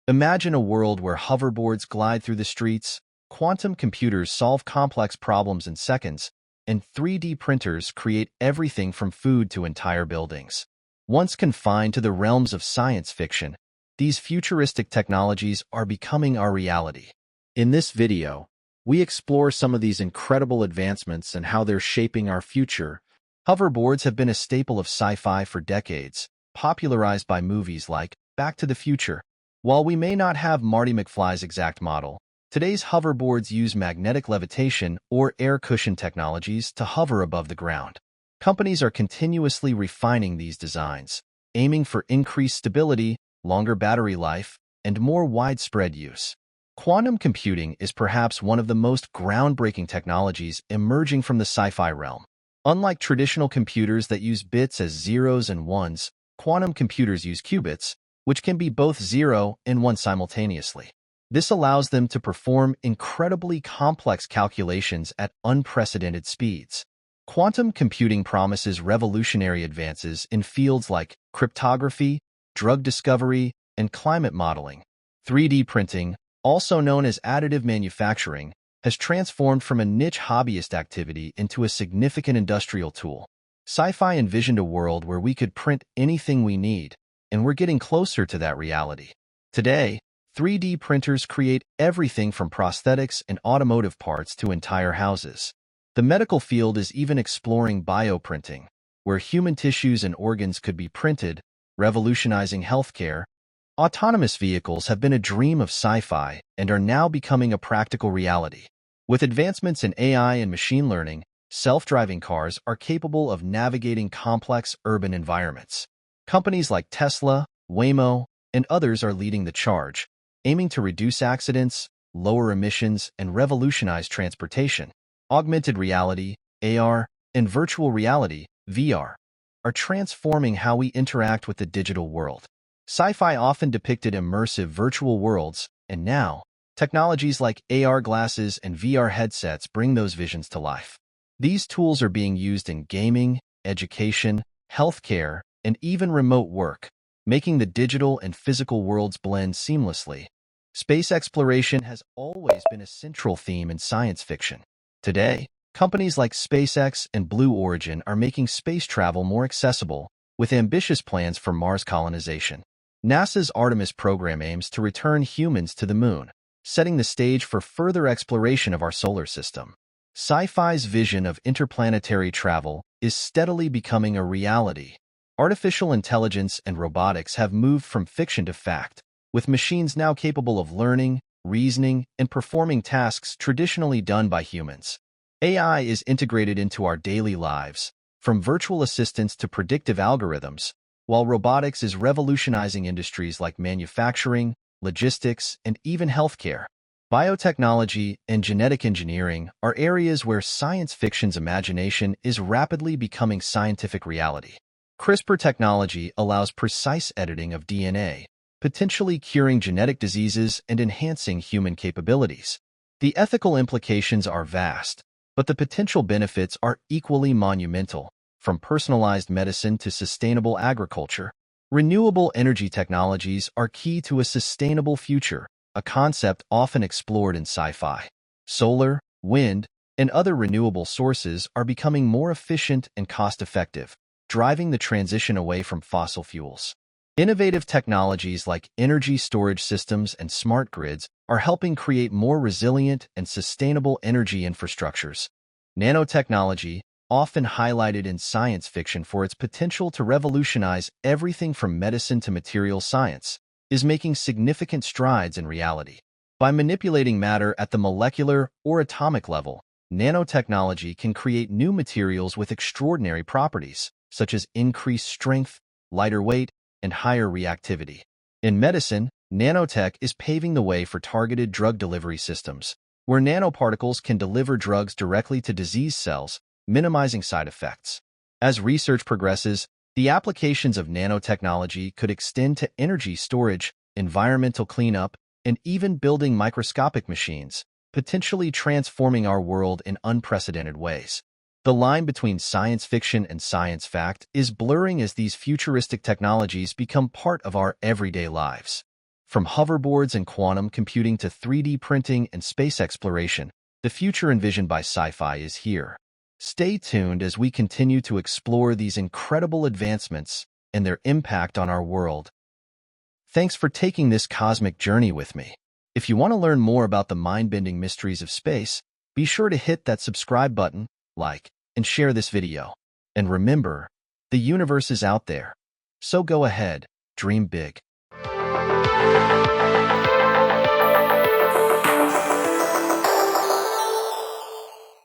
Imagine a world where hoverboards glide through the streets, quantum computers solve complex problems in seconds, and 3D printers create everything from food to entire buildings. Once confined to the realms of science fiction, these futuristic technologies are becoming our reality. In this video, we explore some of these incredible advancements and how they're shaping our future. Hoverboards have been a staple of sci-fi for decades, popularized by movies like Back to the Future. While we may not have Marty McFly's exact model, today's hoverboards use magnetic levitation or air cushion technologies to hover above the ground. Companies are continuously refining these designs, aiming for increased stability, longer battery life, and more widespread use. Quantum computing is perhaps one of the most groundbreaking technologies emerging from the sci-fi realm. Unlike traditional computers that use bits as zeros and ones, quantum computers use qubits, which can be both 0 and 1 simultaneously. This allows them to perform incredibly complex calculations at unprecedented speeds. Quantum computing promises revolutionary advances in fields like cryptography, drug discovery, and climate modeling. 3D printing, also known as additive manufacturing, has transformed from a niche hobbyist activity into a significant industrial tool. Sci-fi envisioned a world where we could print anything we need, and we're getting closer to that reality. Today, 3D printers create everything from prosthetics and automotive parts to entire houses. The medical field is even exploring bioprinting, where human tissues and organs could be printed, revolutionizing healthcare. Autonomous vehicles have been a dream of sci-fi and are now becoming a practical reality. With advancements in AI and machine learning, self-driving cars are capable of navigating complex urban environments. Companies like Tesla, Waymo, and others are leading the charge, aiming to reduce accidents, lower emissions, and revolutionize transportation. Augmented reality, AR, and virtual reality, VR, are transforming how we interact with the digital world. Sci-fi often depicted immersive virtual worlds, and now, technologies like AR glasses and VR headsets bring those visions to life. These tools are being used in gaming, education, healthcare, and even remote work, making the digital and physical worlds blend seamlessly. Space exploration has always been a central theme in science fiction. Today, companies like SpaceX and Blue Origin are making space travel more accessible, with ambitious plans for Mars colonization. NASA's Artemis program aims to return humans to the moon, setting the stage for further exploration of our solar system. Sci-fi's vision of interplanetary travel is steadily becoming a reality. Artificial intelligence and robotics have moved from fiction to fact, with machines now capable of learning, reasoning, and performing tasks traditionally done by humans. AI is integrated into our daily lives, from virtual assistants to predictive algorithms, while robotics is revolutionizing industries like manufacturing, logistics, and even healthcare. Biotechnology and genetic engineering are areas where science fiction's imagination is rapidly becoming scientific reality. CRISPR technology allows precise editing of DNA, potentially curing genetic diseases and enhancing human capabilities. The ethical implications are vast, but the potential benefits are equally monumental, from personalized medicine to sustainable agriculture. Renewable energy technologies are key to a sustainable future, a concept often explored in sci-fi. Solar, wind, and other renewable sources are becoming more efficient and cost-effective, driving the transition away from fossil fuels. Innovative technologies like energy storage systems and smart grids are helping create more resilient and sustainable energy infrastructures. Nanotechnology, often highlighted in science fiction for its potential to revolutionize everything from medicine to material science, is making significant strides in reality. By manipulating matter at the molecular or atomic level, nanotechnology can create new materials with extraordinary properties, such as increased strength, lighter weight, and higher reactivity. In medicine, nanotech is paving the way for targeted drug delivery systems, where nanoparticles can deliver drugs directly to disease cells, minimizing side effects. As research progresses, the applications of nanotechnology could extend to energy storage, environmental cleanup, and even building microscopic machines, potentially transforming our world in unprecedented ways. The line between science fiction and science fact is blurring as these futuristic technologies become part of our everyday lives. From hoverboards and quantum computing to 3D printing and space exploration, the future envisioned by Sci-Fi is here. Stay tuned as we continue to explore these incredible advancements and their impact on our world. Thanks for taking this cosmic journey with me. If you want to learn more about the mind-bending mysteries of space, be sure to hit that subscribe button, like, and share this video. And remember, the universe is out there. So go ahead, dream big.